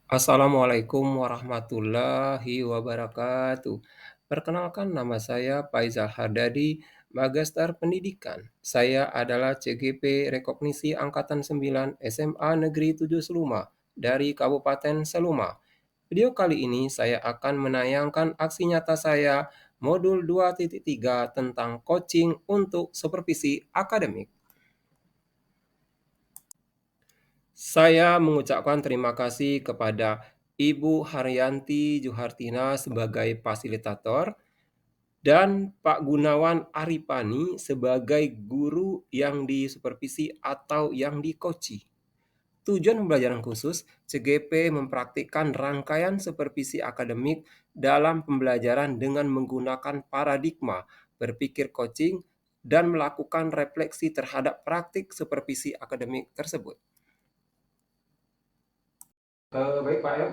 Assalamualaikum warahmatullahi wabarakatuh. Perkenalkan nama saya Faizal Hardadi, Magister Pendidikan. Saya adalah CGP Rekognisi Angkatan 9 SMA Negeri 7 Seluma dari Kabupaten Seluma. Video kali ini saya akan menayangkan aksi nyata saya modul 2.3 tentang coaching untuk supervisi akademik. Saya mengucapkan terima kasih kepada Ibu Haryanti Juhartina sebagai fasilitator dan Pak Gunawan Aripani sebagai guru yang disupervisi atau yang dikoci. Tujuan pembelajaran khusus, CGP mempraktikkan rangkaian supervisi akademik dalam pembelajaran dengan menggunakan paradigma berpikir coaching dan melakukan refleksi terhadap praktik supervisi akademik tersebut. Baik Pak ya,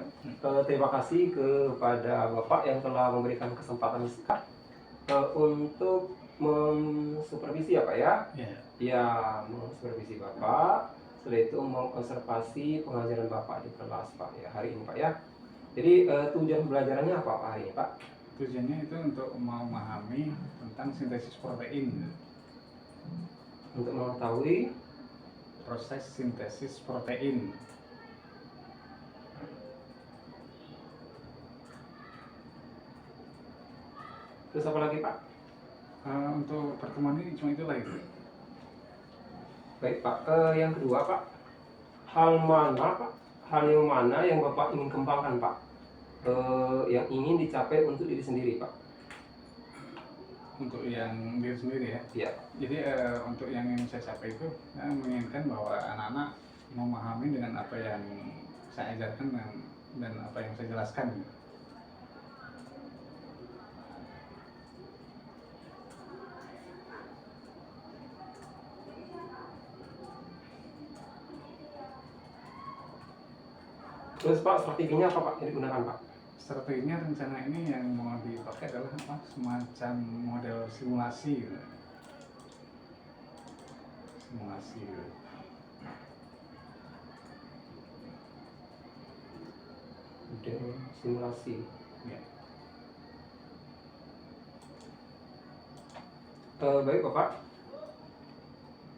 terima kasih kepada Bapak yang telah memberikan kesempatan singkat untuk mensupervisi ya Pak ya. Ya, mensupervisi Bapak, setelah itu mengobservasi pengajaran Bapak di kelas Pak ya hari ini Pak ya. Jadi tujuan pembelajarannya apa Pak hari ini Pak? Tujuannya itu untuk memahami tentang sintesis protein. Untuk mengetahui Proses sintesis protein. Terus apa lagi Pak? Untuk pertemuan ini cuma itulah itu. Baik Pak, yang kedua Pak, hal yang mana yang Bapak ingin kembangkan Pak? Yang ingin dicapai untuk diri sendiri Pak? Untuk yang diri sendiri ya. Iya. Jadi untuk yang ingin saya capai itu, saya menginginkan bahwa anak-anak memahami dengan apa yang saya ajarkan dan apa yang saya jelaskan. Terus Pak, strateginya apa Pak yang digunakan Pak? Strateginya rencana ini yang mau dipakai adalah apa? Semacam model simulasi. Simulasi. Model simulasi. Ya. Baik Bapak,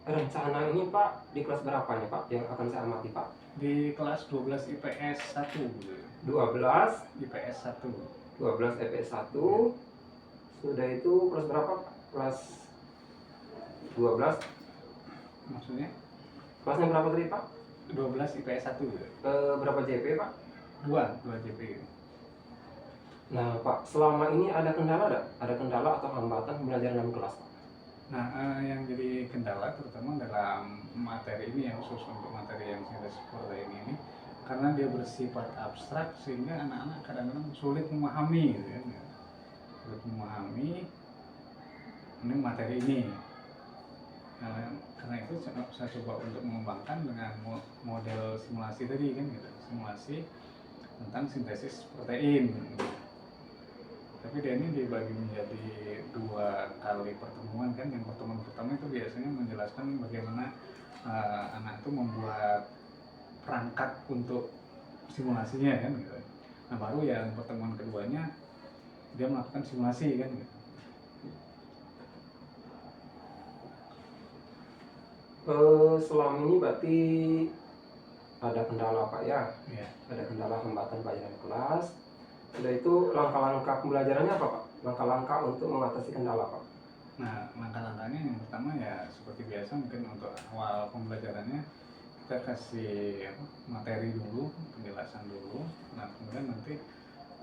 rencana ini Pak di kelas berapa nih Pak yang akan saya amati Pak? Di kelas 12 IPS 1. 12 IPS 1. 12 IPS 1. Sudah itu kelas berapa Pak? Kelas 12. Maksudnya? Kelasnya berapa tadi Pak? 12 IPS 1. Berapa JP Pak? 2 JP. Nah Pak, selama ini ada kendala nggak? Ada kendala atau hambatan pembelajaran dalam kelas Pak? Nah, yang jadi kendala terutama dalam materi ini yang khusus untuk materi yang sintesis protein ini karena dia bersifat abstrak sehingga anak-anak kadang-kadang sulit memahami gitu kan. Sulit memahami ini materi ini. Nah, karena itu saya coba untuk mengembangkan dengan model simulasi tadi kan gitu. Simulasi tentang sintesis protein. Tapi dia ini dibagi menjadi 2 kali pertemuan kan. Yang pertemuan pertama itu biasanya menjelaskan bagaimana anak itu membuat perangkat untuk simulasinya kan gitu. Nah baru yang pertemuan keduanya dia melakukan simulasi kan gitu. Selama ini berarti ada kendala Pak ya? Ya. Ada kendala hambatan pelajaran kelas. Sudah itu langkah-langkah pembelajarannya apa Pak? Langkah-langkah untuk mengatasi kendala Pak? Nah langkah-langkahnya yang pertama ya seperti biasa mungkin untuk awal pembelajarannya kita kasih materi dulu, penjelasan dulu. Nah kemudian nanti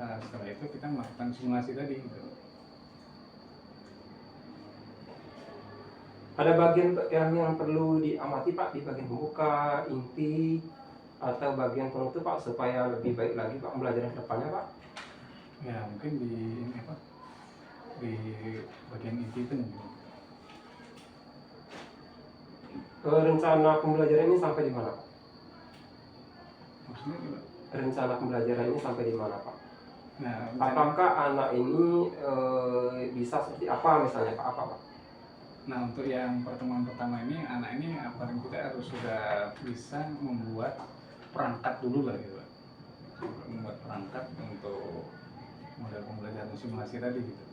setelah itu kita melakukan simulasi tadi gitu. Ada bagian yang perlu diamati Pak di bagian pembuka, inti, atau bagian penutup Pak supaya lebih baik lagi Pak pembelajaran kedepannya Pak? Ya mungkin di ini apa? Di bagian inti itu gitu. Rencana pembelajaran ini sampai di mana Pak? Maksudnya gimana? Rencana pembelajaran ini sampai di mana Pak? Nah, apakah anak ini bisa seperti apa misalnya Pak? Apa Pak? Nah untuk yang pertemuan pertama ini anak ini paling tidak harus sudah bisa membuat perangkat dulu lah gitu. membuat perangkat untuk model pembelajaran simulasi tadi gitu.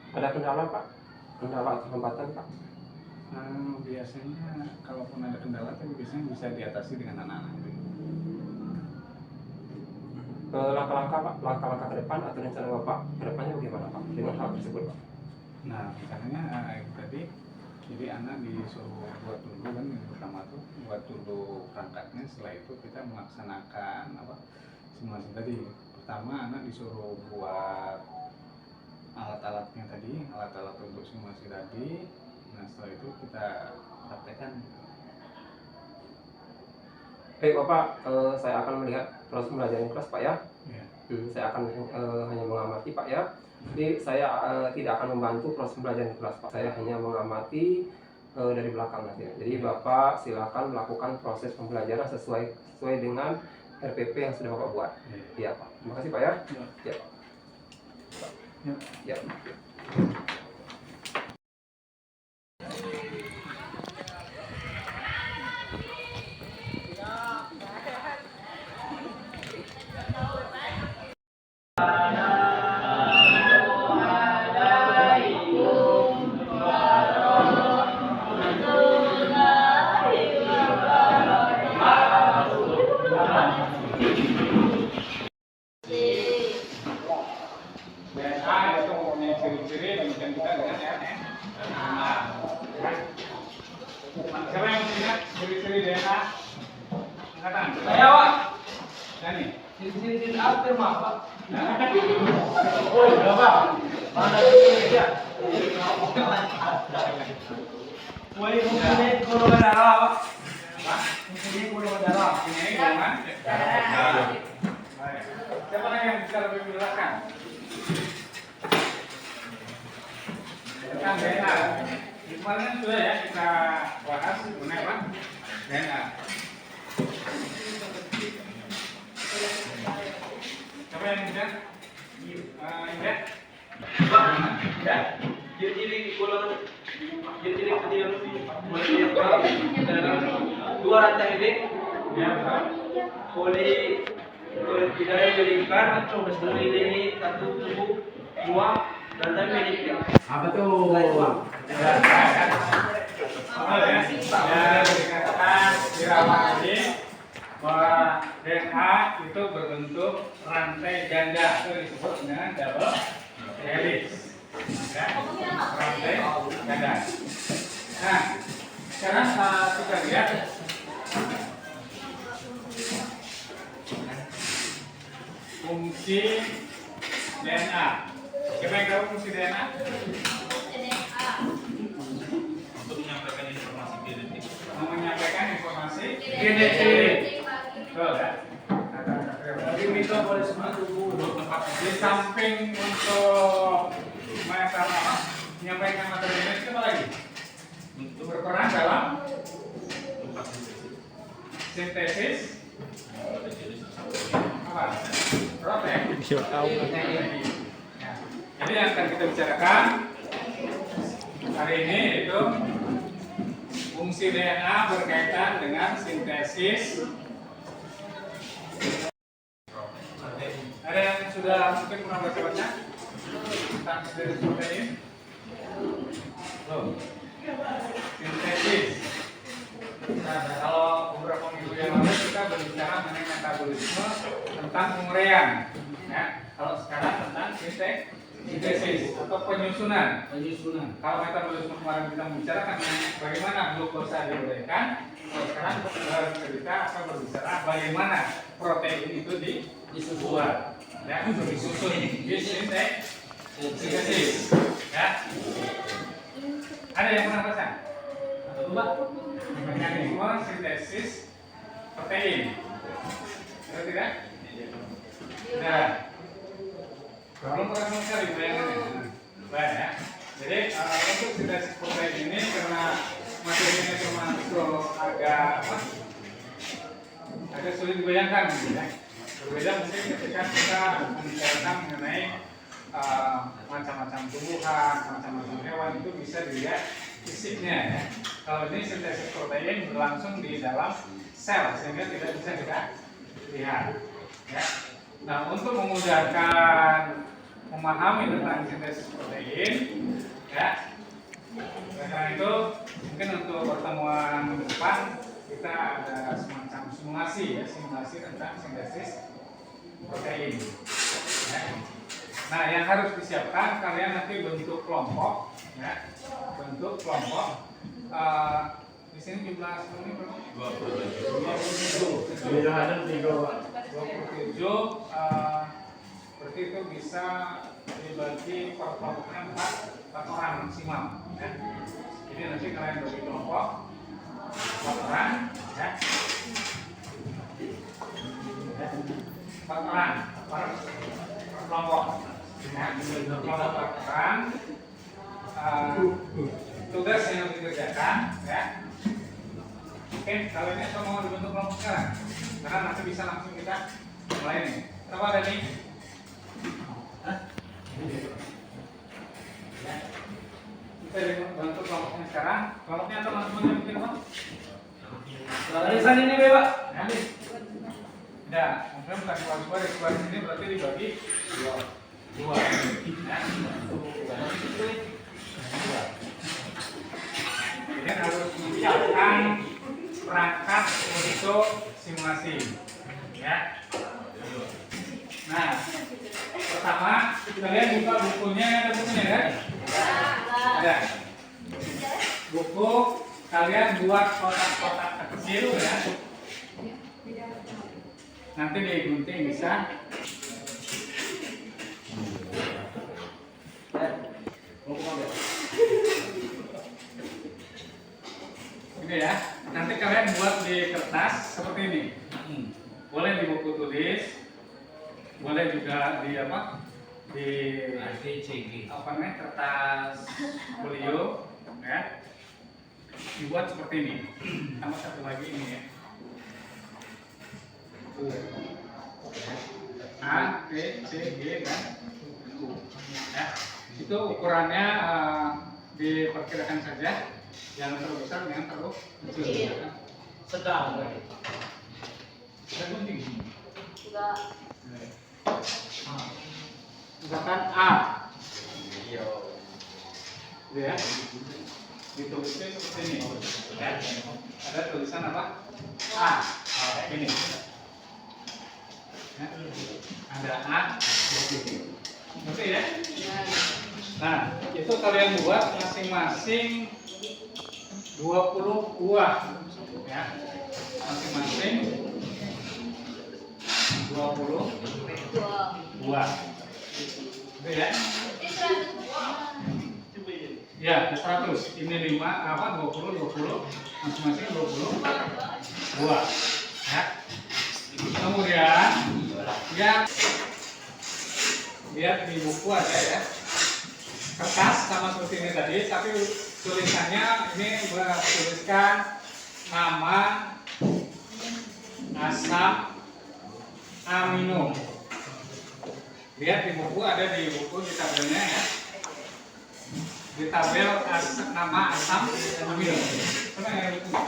Ada kendala Pak? Kendala atau hambatan Pak? Biasanya kalaupun ada kendala tapi biasanya bisa diatasi dengan anak-anak gitu. Langkah-langkah Pak, langkah-langkah ke depan atau rencana Bapak ke depannya bagaimana Pak dengan hal tersebut Pak? Nah, rencananya itu tadi, jadi anak disuruh buat dulu kan, yang pertama tuh buat dulu perangkatnya, setelah itu kita melaksanakan simulasi tadi. Pertama anak disuruh buat alat-alatnya tadi, alat-alat untuk simulasi tadi. Nah, setelah itu kita praktekkan. Baik Bapak, saya akan melihat proses pembelajaran kelas Pak ya. Ya. Saya akan hanya mengamati Pak ya. Jadi saya tidak akan membantu proses pembelajaran kelas Pak. Saya hanya mengamati dari belakang nanti. Jadi Bapak silakan melakukan proses pembelajaran sesuai dengan RPP yang sudah Bapak buat. Iya Pak. Terima kasih Pak ya. Ya Pak. Ya. DNA itu mempunyai ciri-ciri demikian juga dengan RNA. Siapa yang punya ciri-ciri DNA? Angkatan. Saya Pak. Yani. Ciri-ciri apa Pak? Oh, berapa? Mana ciri ya? Mulai mempunyai golongan darah Pak. Mempunyai golongan darah. Ini golongan darah. Baik. Siapa lagi yang bisa lebih menjelaskan? Tentang DNA. Kemarin kan sudah ya kita bahas mengenai apa? DNA. Siapa yang bisa? Indah? Ya. Ciri-ciri golongan ciri-ciri ketika dua rantai ini Ya, betul. poli tidak melingkar atau mengelilingi satu tubuh dua rantai miliknya. Apa tuh? Ya, dikatakan dirawat tadi bahwa DNA itu berbentuk rantai ganda, itu disebut dengan double helix. Ya, rantai ganda. Nah, sekarang kita lihat fungsi DNA. Siapa yang tahu fungsi DNA? Menyampaikan informasi genetik. Betul ya? Jadi metabolisme tubuh. Di samping untuk menyampaikan materi genetik, apa lagi? Berperan dalam sintesis apa? Protein. Ya. Jadi yang akan kita bicarakan hari ini itu fungsi DNA berkaitan dengan sintesis. Ada yang sudah mungkin pernah baca-baca tentang sintesis protein? Sintesis. Nah, kalau beberapa minggu yang lalu kita berbicara mengenai metabolisme tentang penguraian. Ya, kalau sekarang tentang sintesis atau penyusunan. Kalau metabolisme kemarin kita membicarakan bagaimana glukosa diuraikan, kalau sekarang kita akan berbicara bagaimana protein itu dibuat, ya, disusun di sintesis. Ya, ada yang pernah baca? Mekanisme sintesis protein. Ada tidak? Tidak. Belum pernah sekali bayangannya. Baik ya. Jadi untuk sintesis protein ini karena materinya cuma agak sulit dibayangkan, gitu ya. Berbeda mungkin ketika kita membicarakan mengenai macam-macam tumbuhan, macam-macam hewan itu bisa dilihat fisiknya ya. Kalau ini sintesis protein berlangsung di dalam sel sehingga tidak bisa kita lihat. Ya. Nah, untuk memudahkan memahami tentang sintesis protein, ya, karena itu mungkin untuk pertemuan depan kita ada semacam simulasi, ya, simulasi tentang sintesis protein. Ya. Nah, yang harus disiapkan kalian nanti bentuk kelompok, ya, bentuk kelompok. Di sini jumlah sebelumnya berapa? 27. 27. Berarti itu bisa dibagi per kelompoknya 4 orang maksimal. Ya. Jadi nanti kalian bagi kelompok 4 orang, ya. 4 orang per kelompok. Ya, kelompok 4 orang. Tugas yang dikerjakan, ya. Oke, kalau ini atau mau dibentuk kelompok sekarang? Karena nanti bisa langsung kita mulai nih. Kenapa ada nih? Kita dibentuk kelompoknya sekarang. Kelompoknya atau langsung aja bikin apa? Barisan ini Pak. Ya. Nah, mungkin bukan keluar sini berarti dibagi dua. Ya. Jadi harus menyiapkan perangkat untuk simulasi, ya. Nah, pertama kalian buka bukunya, ada bukunya kan? Ada. Buku kalian buat kotak-kotak kecil, ya. Nanti digunting bisa. Ini ya, nanti kalian buat di kertas seperti ini. Boleh di buku tulis, boleh juga di apa? Di apa namanya, kertas folio, ya. Dibuat seperti ini. Sama satu lagi ini ya. A, B, C, G, dan U. Ya. Itu ukurannya diperkirakan saja. Jangan terlalu besar, jangan terlalu kecil. Sedang. Yang penting. Enggak. Misalkan A. Gitu ya. Ditulisnya seperti ini. Ya. Ada tulisan apa? A. Ini. Ya. Ada A. Ngerti ya? Nah, itu kalian buat masing-masing 20 buah, ya. Masing-masing 20 buah. Gitu ya? Ya, 100. Ini 5 apa 20 masing-masing 20 buah. Ya. Kemudian lihat di buku ada ya. Kertas sama seperti ini tadi, tapi tulisannya ini bertuliskan nama asam amino. Lihat di buku, ada di buku di tabelnya ya. Di tabel nama asam amino. Coba yang buku.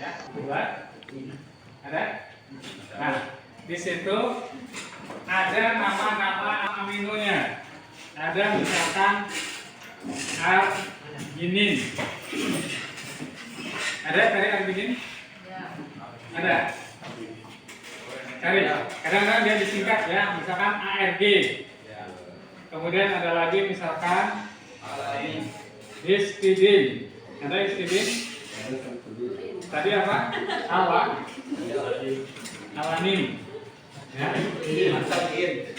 Ya, buat. Ada? Nah, di situ ada nama-nama aminonya. Ada misalkan arginin. Ada cari arginin? Ada. Cari. Kadang-kadang dia disingkat ya, misalkan ARG. Kemudian ada lagi misalkan histidin. Ada histidin? Tadi apa? Alanin. Ya, ini masakin.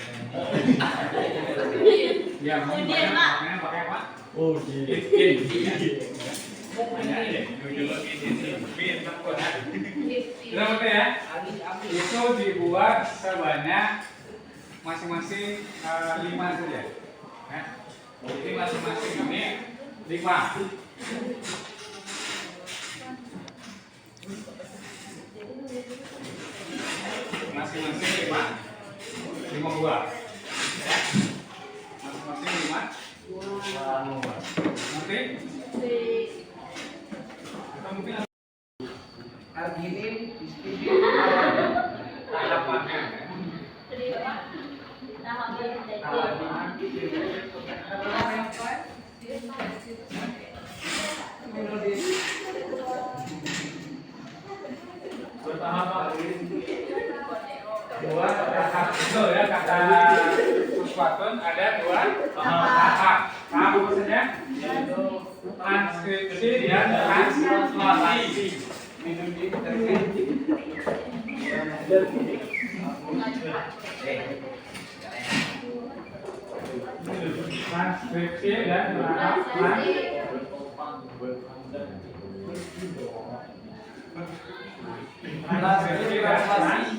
Ya, makanya pakai apa? Oh, in. Kenapa ya? Itu dibuat sebanyak masing-masing 5 saja. Ya. Jadi masing-masing ini 5. Masing-masing 5 buah. Ya. Masing-masing 5 gini, di sini. tahapannya. Bertahap dua tahap itu ya kata Puswatun ada dua tahap. Tahap maksudnya transkripsi dan translasi. Transkripsi dan translasi. Transkripsi dan translasi.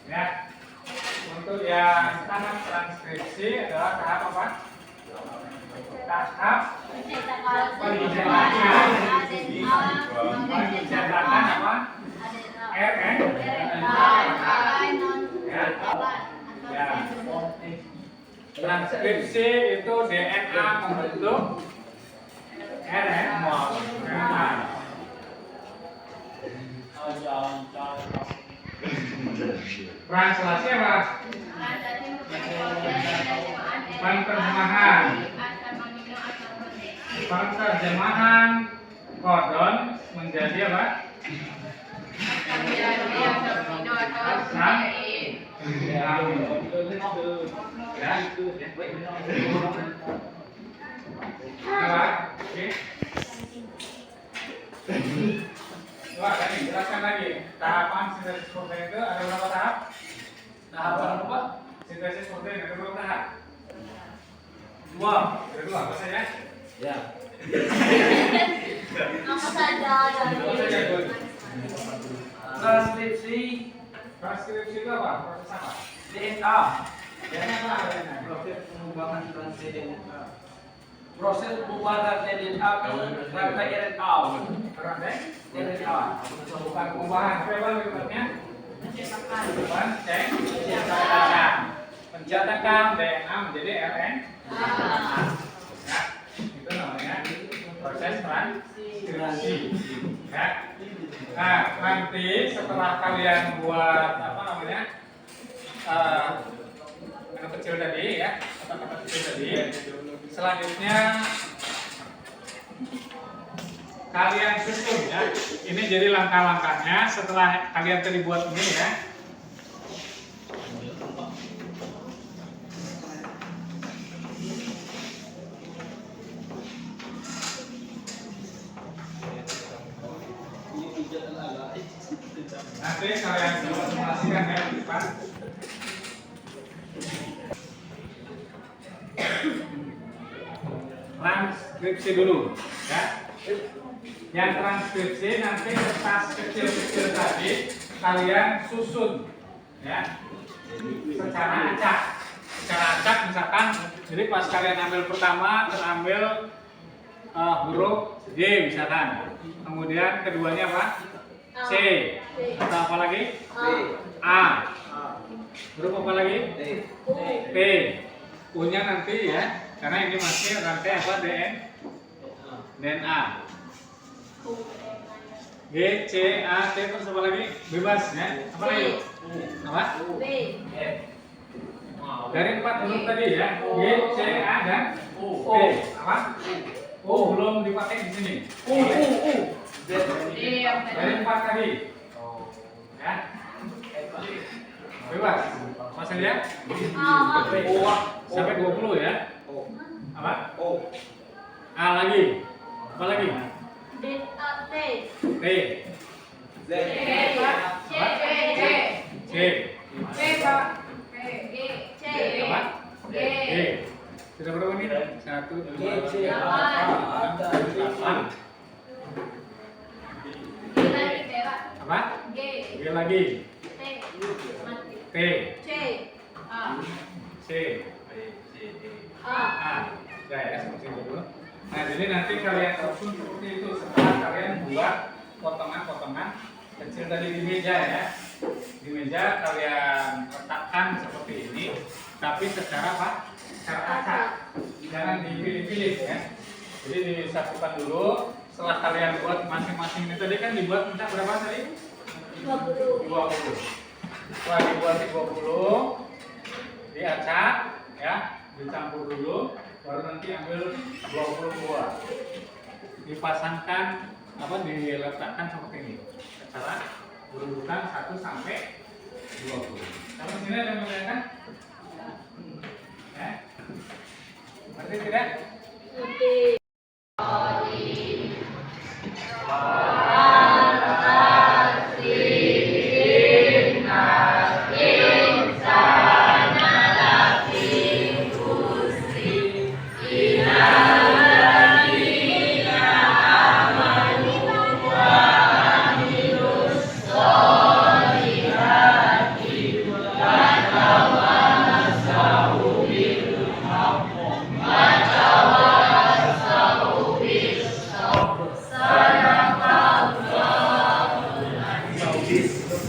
Ya. Untuk yang tahap transkripsi adalah tahap apa? Tahap pencetakan. Pencetakan apa? RN. Ya. Transkripsi itu DNA membentuk RNA. Translasi apa? Penerjemahan. Penerjemahan kodon menjadi apa? Apa? Oke. Coba tadi jelaskan lagi. Tahapan sintesis protein itu ada berapa tahap? Tahapan apa? Sintesis protein ada berapa tahap? Dua. Ada dua. Apa saja? Ya. Apa saja? Apa saja? Transkripsi Transkripsi itu apa? Proses apa? DNA. DNA apa? DNA. Proses pengembangan rantai DNA. Proses pembuatan DNA rantai RNA. Rantai RNA. bukan pengubahan. Coba berikutnya. Bukan pencetakan DNA menjadi RNA. Ya, itu namanya proses transkripsi. Ya. Nah, nanti setelah kalian buat apa namanya anak kecil tadi ya, kata-kata kecil tadi, selanjutnya kalian susun ya. Ini jadi langkah-langkahnya setelah kalian tadi buat ini ya. Nanti kalian simulasikan ya di depan. Transkripsi dulu ya. Yang transkripsi nanti kertas kecil-kecil tadi kalian susun ya. Secara acak. Secara acak misalkan jadi pas kalian ambil pertama terambil huruf G misalkan. Kemudian keduanya apa? C. Atau apa lagi? A. Huruf apa lagi? T. U-nya nanti ya, karena ini masih rantai apa? DNA. G, C, A, T terus apa lagi? Bebas ya. Apa lagi? Apa? Dari 4 huruf tadi ya. G, C, A dan T. Apa? O belum dipakai di sini. Dari 4 tadi. Ya. Bebas. Masih ya? Sampai 20 ya. Apa? A lagi. Apa lagi? T. C. Apa? G. Sudah berapa nih? 1, 2, 3, 4, 5, 6, 7, 8. Apa? G lagi. T. C. A. Ya, seperti itu dulu. Nah, jadi nanti kalian susun seperti itu setelah kalian buat potongan-potongan kecil tadi di meja ya. Di meja kalian letakkan seperti ini, tapi secara apa? Secara acak. Jangan dipilih-pilih ya. Jadi disatukan dulu setelah kalian buat masing-masing ini tadi kan dibuat minta berapa tadi? 20. Setelah dibuat di 20, diacak ya, dicampur dulu, baru nanti ambil 20 buah. Dipasangkan diletakkan seperti ini. Cara urutan 1 sampai 20. Kamu sini ada yang melihat kan? Ya. Ngerti tidak?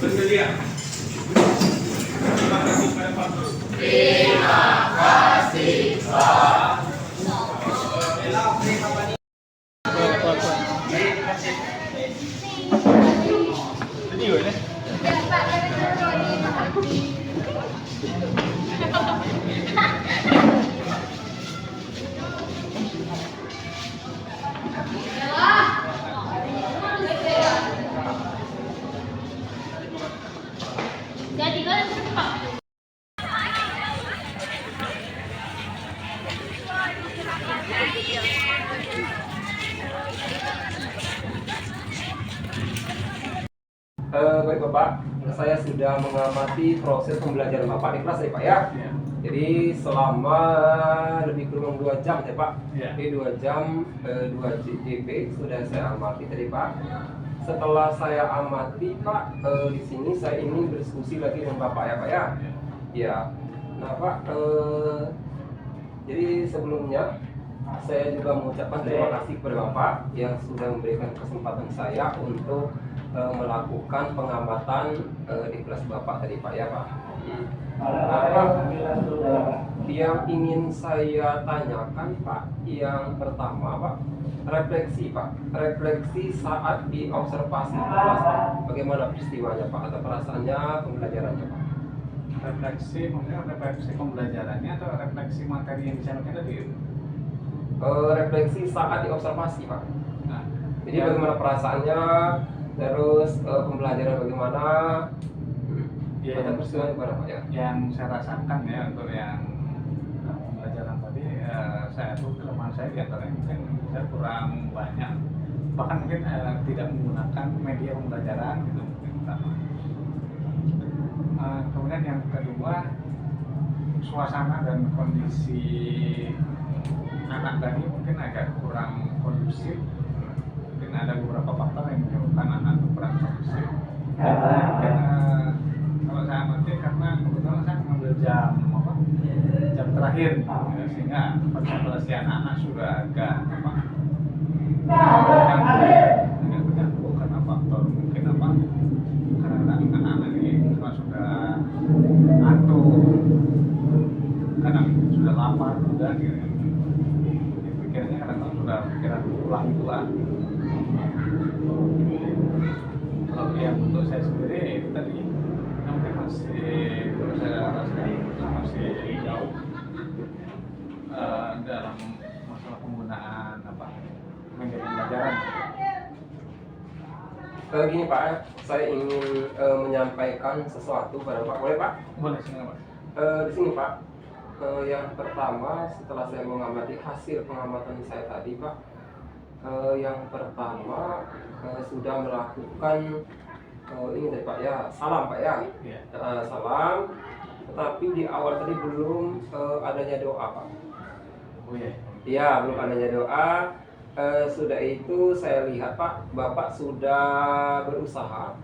Bersedia. Terima kasih kepada Pak Guru. Terima kasih Pak. Video ini. Jadi kan cepat. Baik Bapak, saya sudah mengamati proses pembelajaran Bapak di kelas ya Pak ya. Ya. Jadi selama lebih kurang 2 jam ya Pak. Ya. Jadi 2 jam 2 JP sudah saya amati tadi Pak. Setelah saya amati Pak, di sini saya ingin berdiskusi lagi dengan Bapak ya Pak ya. Ya. Nah Pak, jadi sebelumnya saya juga mengucapkan terima kasih kepada Bapak yang sudah memberikan kesempatan saya untuk melakukan pengamatan di kelas Bapak tadi Pak ya Pak. Nah, Pak, yang ingin saya tanyakan Pak, yang pertama Pak, refleksi saat diobservasi di kelas Pak. Bagaimana peristiwanya Pak atau perasaannya, pembelajarannya Pak? Refleksi, maksudnya refleksi pembelajarannya atau refleksi materi yang disampaikan tadi? Refleksi saat diobservasi Pak. Nah, Jadi bagaimana perasaannya, terus pembelajaran bagaimana? ya, Pada peristiwanya gimana Pak ya? yang saya rasakan ya untuk yang pembelajaran tadi, saya tuh kelemahan saya diantaranya mungkin saya kurang banyak, bahkan mungkin tidak menggunakan media pembelajaran gitu mungkin pertama. Kemudian yang kedua, suasana dan kondisi anak tadi mungkin agak kurang kondusif. Mungkin ada beberapa faktor yang menyebabkan anak itu kurang kondusif. Mungkin kalau saya amati karena kebetulan saya mengambil jam terakhir, ya, sehingga konsentrasi anak-anak sudah agak terganggu karena faktor mungkin karena anak-anak ini karena sudah ngantuk, kadang sudah lapar juga gitu. Pikirannya kadang-kadang sudah pikiran pulang itulah. Kalau yang untuk saya sendiri itu tadi mungkin masih, kalau saya rasakan masih jauh dalam masalah penggunaan media pembelajaran. Gini Pak, saya ingin menyampaikan sesuatu pada Pak. Boleh Pak? Boleh sih Pak. Di sini Pak, yang pertama setelah saya mengamati hasil pengamatan saya tadi Pak, yang pertama sudah melakukan ini tadi Pak ya, salam Pak ya. Iya. Salam, tetapi di awal tadi belum adanya doa Pak. Oh iya. Iya, belum adanya doa. Sudah itu saya lihat Pak, Bapak sudah berusaha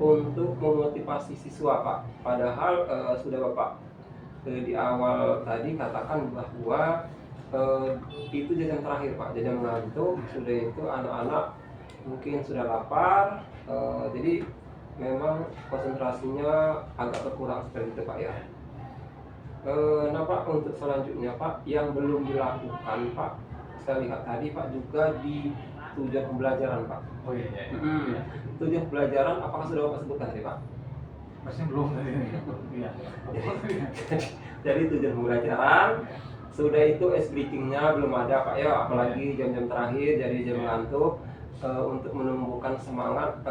untuk memotivasi siswa Pak. Padahal sudah Bapak di awal tadi katakan bahwa itu jajan terakhir Pak, jajan ngantuk. Sudah itu anak-anak mungkin sudah lapar, jadi memang konsentrasinya agak berkurang seperti itu Pak ya. Nah Pak, untuk selanjutnya Pak, yang belum dilakukan Pak, saya lihat tadi Pak juga di tujuan pembelajaran Pak. Oh iya iya. Iya. Tujuan pembelajaran apakah sudah Bapak sebutkan tadi Pak? Masih belum tadi. Iya. Jadi tujuan pembelajaran sudah itu ice breaking-nya belum ada Pak ya, apalagi jam-jam terakhir jadi jam ngantuk. Untuk menumbuhkan semangat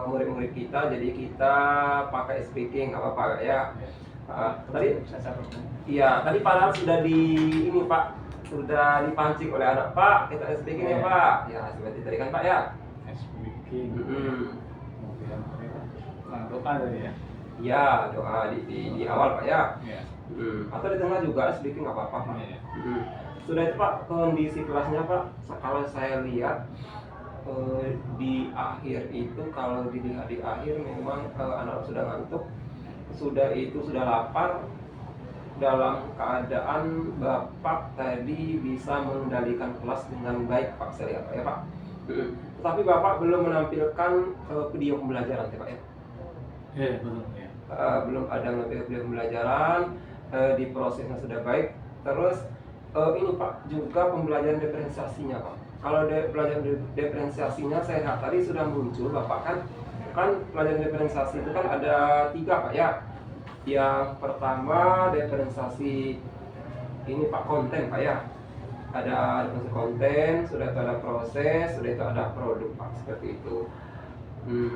murid-murid kita, jadi kita pakai ice breaking apa ya. Tadi iya, tadi padahal sudah ini Pak, sudah dipancing oleh anak Pak, kita ice breaking ya Pak. Ya seperti tadi kan Pak ya. Speaking. Kemudian doa tadi ya. Iya, doa di awal Pak ya. Iya. Atau di tengah juga speaking nggak apa-apa Pak. Iya. Sudah itu Pak, kondisi kelasnya Pak, kalau saya lihat di akhir itu, kalau dilihat di akhir memang anak sudah ngantuk, sudah lapar. Dalam keadaan Bapak tadi bisa mengendalikan kelas dengan baik Pak, saya lihat Pak ya Pak. Tetapi Bapak belum menampilkan video pembelajaran ya Pak ya. Iya betul ya. Belum ada menampilkan video pembelajaran, di prosesnya sudah baik. Terus ini Pak, juga pembelajaran diferensiasinya Pak. Kalau pelajaran diferensiasinya saya lihat tadi sudah muncul Bapak kan pelajaran diferensiasi itu kan ada 3 Pak ya. Yang pertama diferensiasi ini Pak konten Pak ya. Ada diferensiasi konten, sudah itu ada proses, sudah itu ada produk Pak, seperti itu.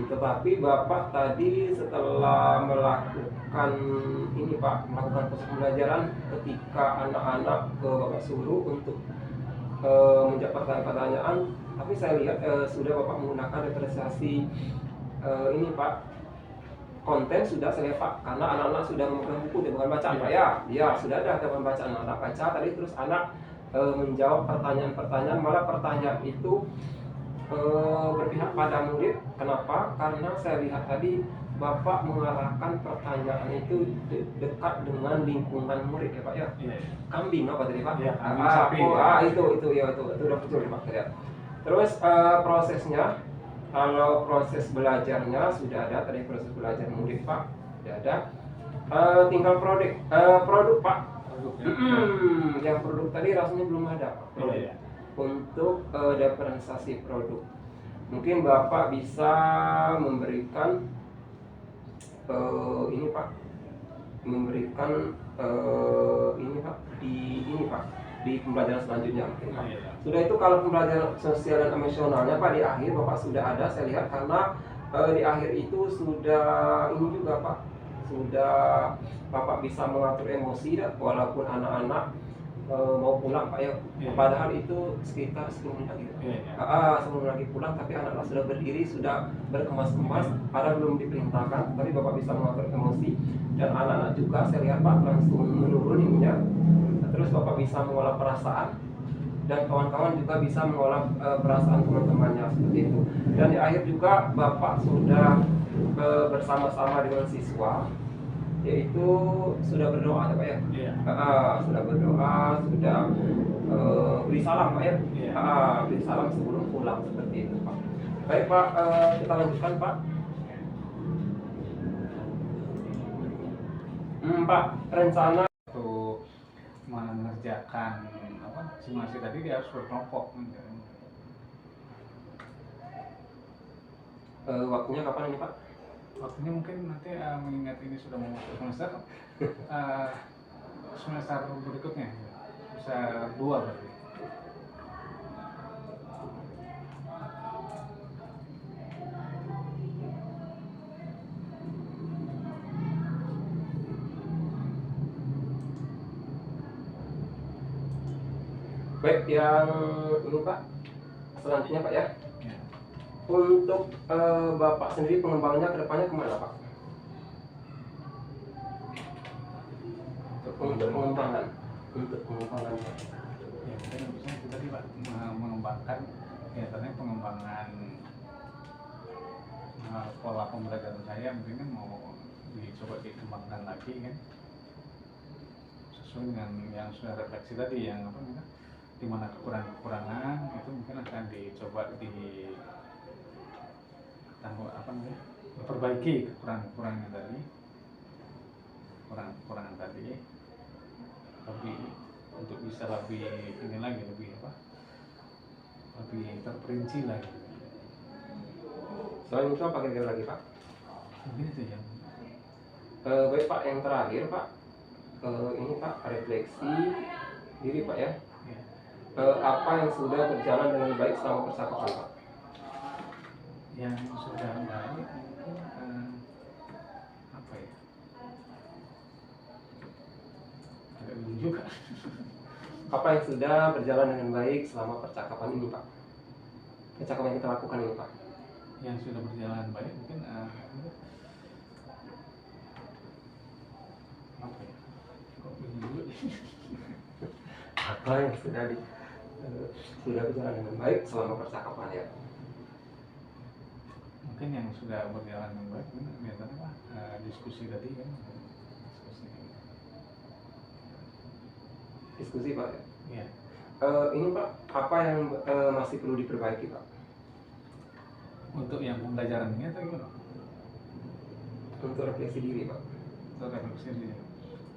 Tetapi Bapak tadi setelah melakukan ini Pak, melakukan proses pembelajaran, ketika anak-anak Bapak suruh untuk menjawab pertanyaan-pertanyaan, tapi saya lihat sudah Bapak menggunakan diferensiasi ini Pak, konten sudah saya lihat Pak, karena anak-anak sudah memegang buku, dia bukan bacaan Pak ya. Ya sudah ada teman bacaan anak baca tadi, terus anak menjawab pertanyaan-pertanyaan, malah pertanyaan itu berpihak pada murid. Kenapa? Karena saya lihat tadi Bapak mengarahkan pertanyaan itu dekat dengan lingkungan murid ya Pak ya. Iya. Kambing apa tadi Pak? Iya, kambing sapi. Itu udah betul Pak lihat. Terus prosesnya, kalau proses belajarnya sudah ada tadi, proses belajar murid Pak sudah ada. Tinggal produk Pak. Produk ya. Yang produk tadi rasanya belum ada Pak. Iya. Untuk diferensiasi produk, mungkin Bapak bisa memberikan ini Pak, memberikan ini Pak di pembelajaran selanjutnya mungkin Pak. Sudah itu kalau pembelajaran sosial dan emosionalnya Pak di akhir Bapak sudah ada, saya lihat, karena di akhir itu sudah ini juga Pak, sudah Bapak bisa mengatur emosi walaupun anak-anak mau pulang Pak ya. Padahal itu sekitar 10 menit lagi. 10 menit lagi pulang, tapi anak-anak sudah berdiri, sudah berkemas-kemas, padahal belum diperintahkan, tapi Bapak bisa mengatur emosi, dan anak-anak juga saya lihat Pak langsung menurun ininya. Terus Bapak bisa mengolah perasaan, dan kawan-kawan juga bisa mengolah perasaan teman-temannya, seperti itu. Dan di akhir juga Bapak sudah bersama-sama dengan siswa, yaitu sudah berdoa ya Pak ya. Iya. Sudah berdoa, sudah beri salam Pak ya. Iya. Beri salam sebelum pulang, seperti itu Pak. Baik Pak, kita lanjutkan Pak. Pak, rencana Untuk mengerjakan simulasi tadi dia harus berkelompok. waktunya kapan ini Pak? Waktunya mungkin nanti mengingat ini sudah mau masuk semester, semester berikutnya bisa 2 berarti. Baik, yang ini Pak, selanjutnya Pak ya. Ya. Untuk Bapak sendiri pengembangannya ke depannya kemana Pak? Untuk pengembangan. Ya, mungkin bisa itu tadi Pak, mengembangkan ternyata pengembangan pola pembelajaran saya mungkin kan mau dicoba dikembangkan lagi kan, sesuai dengan yang sudah refleksi tadi, yang di mana kekurangan itu mungkin akan dicoba diperbaiki kekurangan tadi, tapi untuk bisa lebih ini lagi, lebih lebih terperinci lagi. Selain itu apa kira-kira lagi Pak? Mungkin itu yang Baik Pak, yang terakhir Pak, ini Pak refleksi diri Pak ya. ya, Apa yang sudah berjalan dengan baik selama percakapan Pak? yang sudah baik mungkin apa ya? Tidak bingung juga. Apa yang sudah berjalan dengan baik selama percakapan ini Pak? Percakapan yang kita lakukan ini Pak. Yang sudah berjalan baik mungkin apa ya? Kok bingung juga? Apa yang sudah berjalan dengan baik selama percakapan ya? Mungkin yang sudah berjalan dengan baik mungkin biasanya apa? Diskusi tadi kan. Diskusi Pak ya? Iya. Ini Pak, apa yang masih perlu diperbaiki Pak? Untuk yang pembelajaran ini atau gimana? Untuk refleksi diri Pak. Untuk refleksi diri.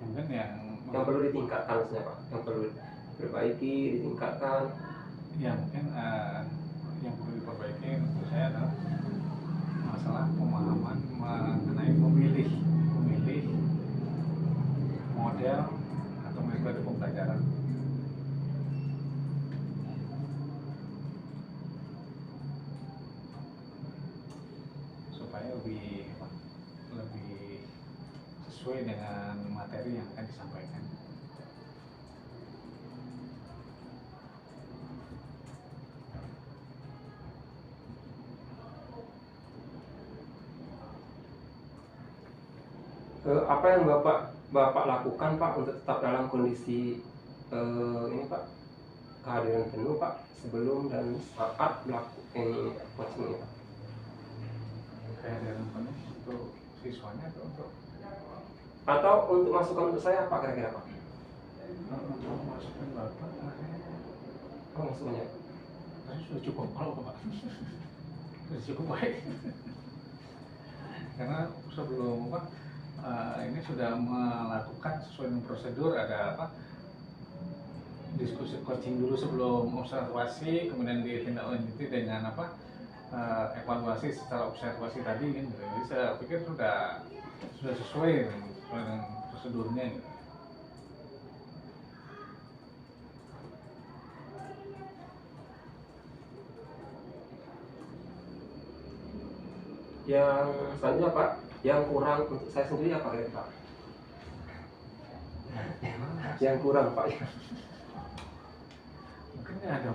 Mungkin Yang perlu ditingkatkan maksudnya Pak, yang perlu diperbaiki, ditingkatkan. ya mungkin yang perlu diperbaiki menurut saya adalah masalah pemahaman mengenai memilih model atau metode pembelajaran. Supaya lebih sesuai dengan materi yang akan disampaikan. Apa yang Bapak lakukan Pak untuk tetap dalam kondisi ini Pak, kehadiran penuh Pak sebelum dan saat melakukan coaching ini Pak? Kehadiran penuh untuk siswanya Atau atau untuk untuk masukan untuk saya Pak kira-kira Pak? masukan bapak? Apa masukannya? Saya sudah cukup kalau Pak. Sudah cukup baik. Karena sebelum Pak ini sudah melakukan sesuai dengan prosedur, ada apa? Diskusi coaching dulu sebelum observasi, kemudian ditindaklanjuti dengan apa? Evaluasi secara observasi tadi kan. Jadi saya pikir sudah sesuai dengan prosedurnya gitu. Yang selanjutnya Pak, yang kurang untuk saya sendiri apa kira-kira Pak? Yang kurang Pak. Mungkin ya ada.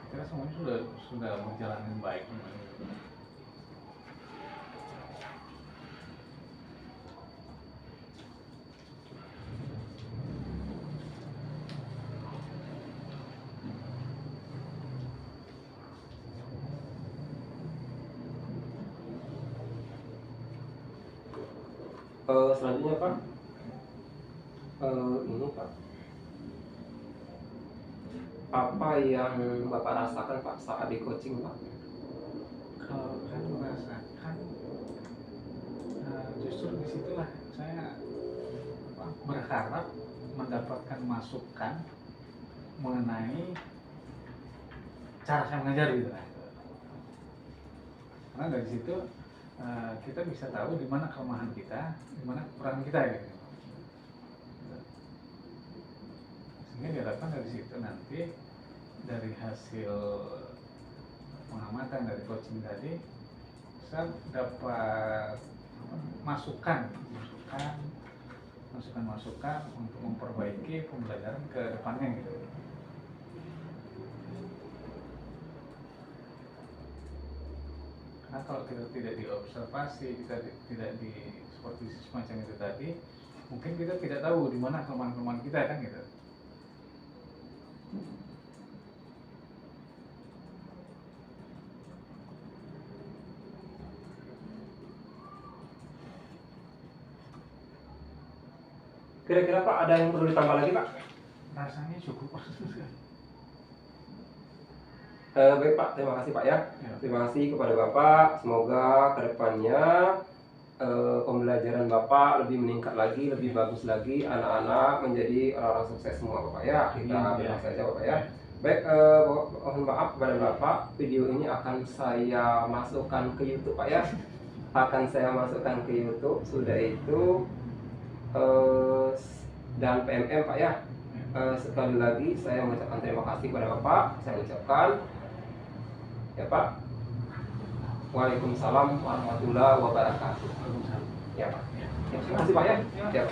Kira semuanya sudah berjalan dengan baik. Selanjutnya Pak, ini Pak, apa yang Bapak rasakan Pak saat di coaching Pak? Kalau saya merasakan justru disitulah saya berharap mendapatkan masukan mengenai cara saya mengajar gitu lah. Karena dari situ kita bisa tahu di mana kelemahan kita, di mana kekurangan kita gitu. Sehingga diharapkan dari situ nanti dari hasil pengamatan dari coaching tadi saya dapat masukan untuk memperbaiki pembelajaran ke depannya gitu. Karena kalau kita tidak diobservasi, kita tidak di seperti semacam itu tadi, mungkin kita tidak tahu di mana kelemahan-kelemahan kita kan gitu. Kira-kira Pak ada yang perlu ditambah lagi Pak? Rasanya cukup. Baik Pak, terima kasih Pak ya. Ya. Terima kasih kepada Bapak. Semoga kedepannya pembelajaran Bapak lebih meningkat lagi, lebih bagus lagi, anak-anak menjadi orang-orang sukses semua Bapak ya. Kita berdoa saja Bapak ya. Baik, mohon maaf kepada Bapak, video ini akan saya masukkan ke YouTube Pak ya. Akan saya masukkan ke YouTube, sudah itu dan PMM Pak ya. Sekali lagi saya mengucapkan terima kasih kepada Bapak. Saya ucapkan ya Pak. Waalaikumsalam warahmatullahi wabarakatuh. Ya Pak. Ya, terima kasih Pak ya. Ya.